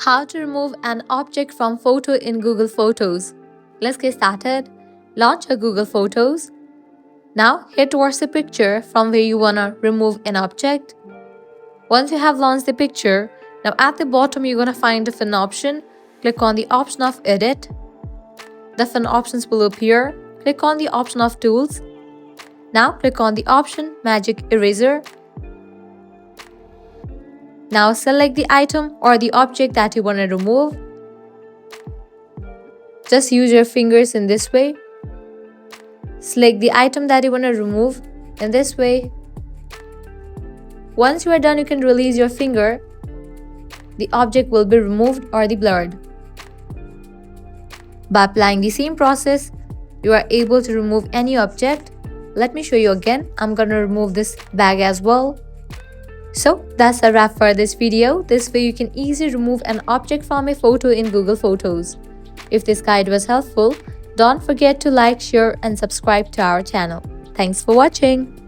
How to remove an object from photo in Google Photos. Let's get started. Launch your Google Photos. Now head towards the picture from where you want to remove an object. Once you have launched the picture, now at the bottom you're going to find different option. Click on the option of edit. Different options will appear. Click on the option of tools. Now click on the option magic eraser. Now select the item or the object that you want to remove. Just use your fingers in this way. Select the item that you want to remove in this way. Once you are done, you can release your finger. The object will be removed or the blurred. By applying the same process, you are able to remove any object. Let me show you again. I'm going to remove this bag as well. So that's a wrap for this video. This way you can easily remove an object from a photo in Google Photos. If this guide was helpful, don't forget to like, share and subscribe to our channel. Thanks for watching.